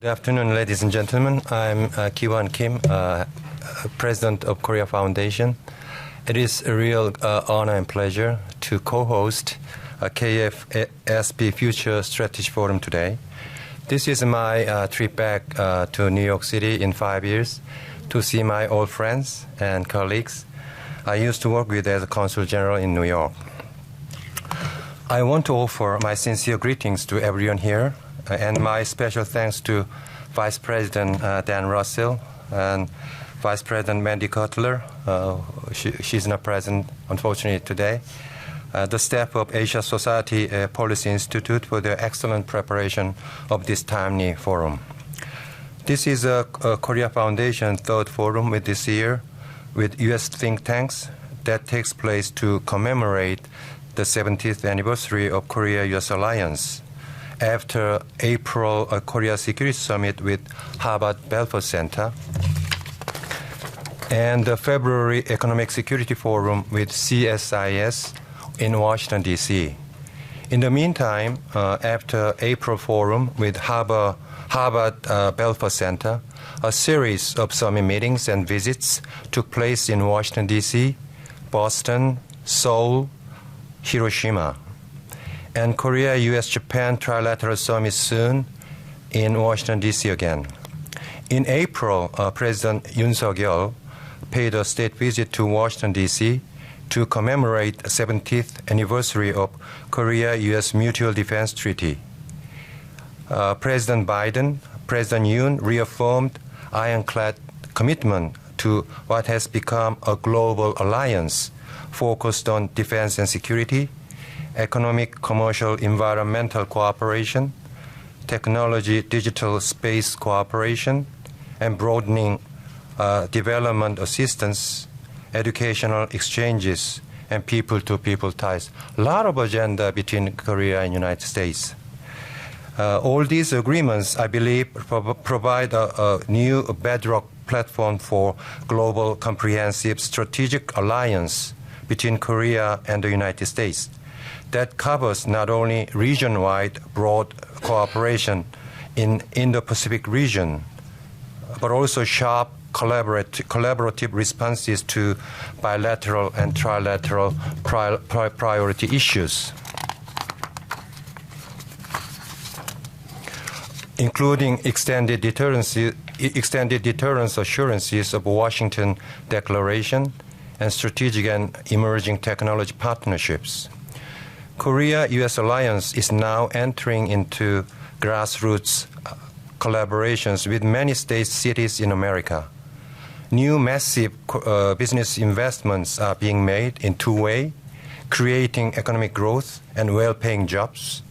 Good afternoon, ladies and gentlemen. I'm Gheewhan Kim, President of Korea Foundation. It is a real honor and pleasure to co-host KFSP Future Strategy Forum today. This is my trip back to New York City in 5 years to see my old friends and colleagues I used to work with as a Consul General in New York. I want to offer my sincere greetings to everyone here, and my special thanks to Vice President Dan Russell and Vice President Mandy Cutler. She's not present, unfortunately, today. The staff of Asia Society Policy Institute for their excellent preparation of this timely forum. This is a Korea Foundation third forum with this year with U.S. think tanks that takes place to commemorate the 70th anniversary of Korea-U.S. alliance after April Korea Security Summit with Harvard Belfer Center and the February Economic Security Forum with CSIS in Washington, D.C. In the meantime, after April Forum with Harvard Belfer Center, a series of summit meetings and visits took place in Washington, D.C., Boston, Seoul, Hiroshima, and Korea, U.S., Japan trilateral summit soon in Washington, D.C. again. In April, President Yoon Suk-yeol paid a state visit to Washington, D.C. to commemorate the 70th anniversary of Korea-U.S. Mutual Defense Treaty. President Biden, President Yoon reaffirmed ironclad commitment to what has become a global alliance focused on defense and security, economic, commercial, environmental cooperation, technology, digital space cooperation, and broadening development assistance, educational exchanges, and people-to-people ties. A lot of agenda between Korea and United States. All these agreements, I believe, provide a new bedrock platform for global comprehensive strategic alliance between Korea and the United States that covers not only region-wide broad cooperation in Indo-Pacific region, but also sharp collaborative responses to bilateral and trilateral priority issues, including extended deterrence assurances of Washington Declaration and strategic and emerging technology partnerships. Korea-U.S. alliance is now entering into grassroots collaborations with many states, cities in America. New massive business investments are being made in two ways, creating economic growth and well-paying jobs,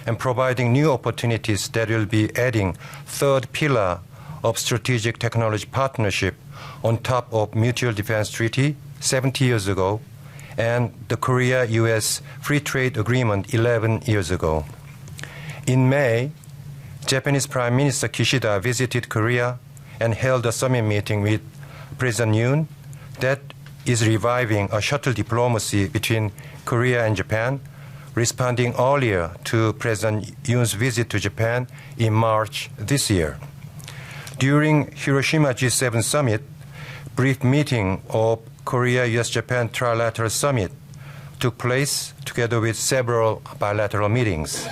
and providing new opportunities that will be adding third pillar of strategic technology partnership on top of Mutual Defense Treaty 70 years ago and the Korea-U.S. Free Trade Agreement 11 years ago. In May, Japanese Prime Minister Kishida visited Korea and held a summit meeting with President Yoon that is reviving a shuttle diplomacy between Korea and Japan, responding earlier to President Yoon's visit to Japan in March this year. During Hiroshima G7 summit, brief meeting of Korea-U.S.-Japan trilateral summit took place together with several bilateral meetings.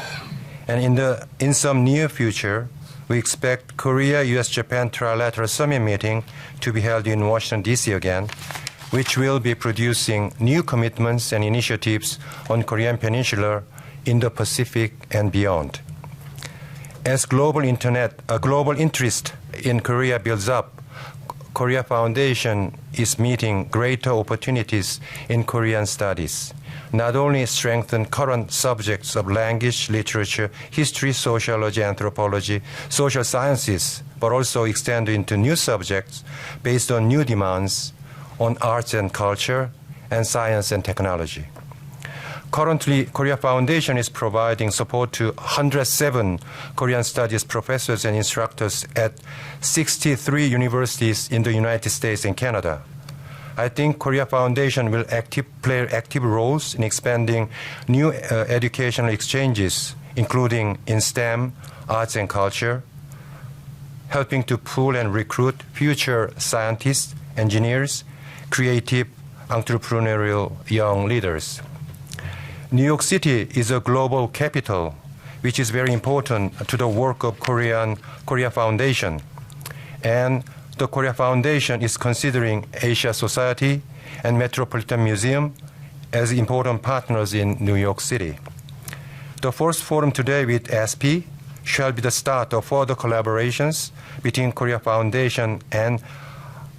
And in some near future, we expect Korea-U.S.-Japan trilateral summit meeting to be held in Washington, D.C. again, which will be producing new commitments and initiatives on Korean Peninsula, Indo-Pacific, and beyond. As global interest in Korea builds up, Korea Foundation is meeting greater opportunities in Korean studies, not only strengthen current subjects of language, literature, history, sociology, anthropology, social sciences, but also extend into new subjects based on new demands on arts and culture and science and technology. Currently, Korea Foundation is providing support to 107 Korean studies professors and instructors at 63 universities in the United States and Canada. I think Korea Foundation will play active roles in expanding new educational exchanges, including in STEM, arts and culture, helping to pool and recruit future scientists, engineers, creative, entrepreneurial young leaders. New York City is a global capital, which is very important to the work of Korea Foundation. And the Korea Foundation is considering Asia Society and Metropolitan Museum as important partners in New York City. The first forum today with SP shall be the start of further collaborations between Korea Foundation and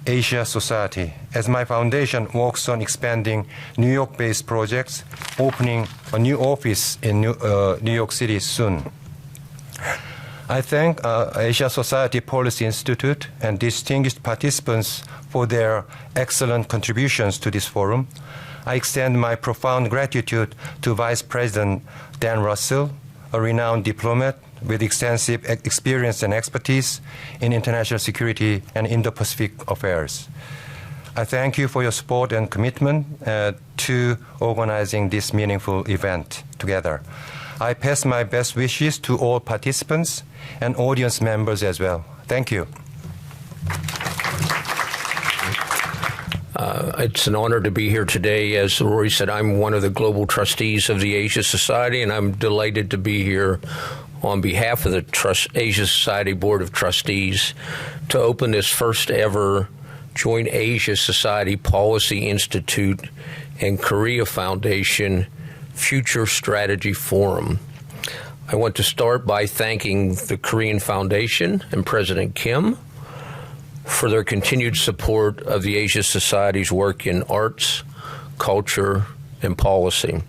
Asia Society, as my foundation works on expanding New York-based projects, opening a new office in New York City soon. I thank Asia Society Policy Institute and distinguished participants for their excellent contributions to this forum. I extend my profound gratitude to Vice President Dan Russell, a renowned diplomat with extensive experience and expertise in international security and Indo-Pacific affairs. I thank you for your support and commitment to organizing this meaningful event together. I pass my best wishes to all participants and audience members as well. Thank you. It's an honor to be here today. As Rory said, I'm one of the global trustees of the Asia Society, and I'm delighted to be here on behalf of the Asia Society Board of Trustees to open this first ever joint Asia Society Policy Institute and Korea Foundation Future Strategy Forum. I want to start by thanking the Korean Foundation and President Kim for their continued support of the Asia Society's work in arts, culture, and policy.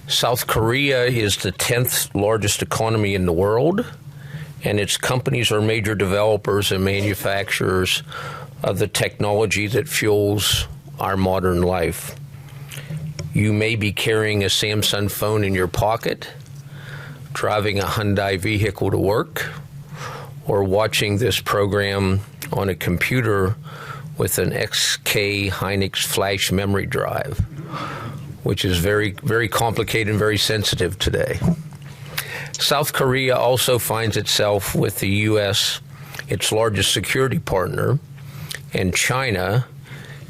South Korea is the 10th largest economy in the world, and its companies are major developers and manufacturers of the technology that fuels our modern life. You may be carrying a Samsung phone in your pocket, driving a Hyundai vehicle to work, or watching this program on a computer with an XK Hynix flash memory drive, which is very, very complicated and very sensitive today. South Korea also finds itself with the U.S., its largest security partner, and China,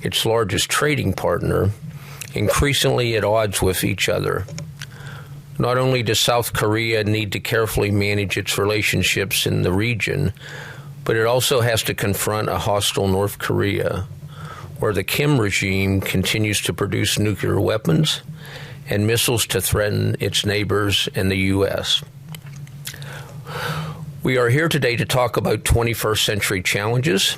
its largest trading partner, increasingly at odds with each other. Not only does South Korea need to carefully manage its relationships in the region, but it also has to confront a hostile North Korea, where the Kim regime continues to produce nuclear weapons and missiles to threaten its neighbors and the U.S. We are here today to talk about 21st century challenges.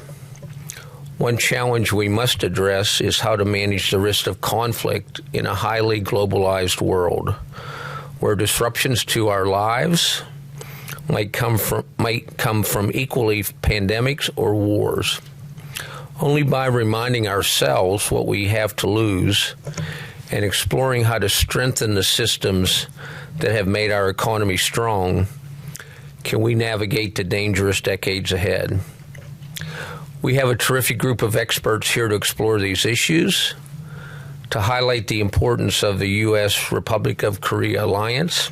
One challenge we must address is how to manage the risk of conflict in a highly globalized world, where disruptions to our lives might come from equally pandemics or wars. Only by reminding ourselves what we have to lose and exploring how to strengthen the systems that have made our economy strong can we navigate the dangerous decades ahead. We have a terrific group of experts here to explore these issues, to highlight the importance of the U.S. Republic of Korea alliance,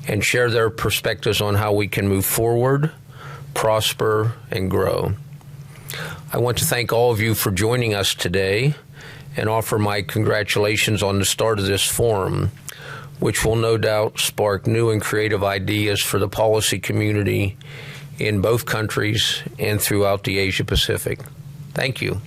and share their perspectives on how we can move forward, prosper, and grow. I want to thank all of you for joining us today and offer my congratulations on the start of this forum, which will no doubt spark new and creative ideas for the policy community in both countries and throughout the Asia Pacific. Thank you.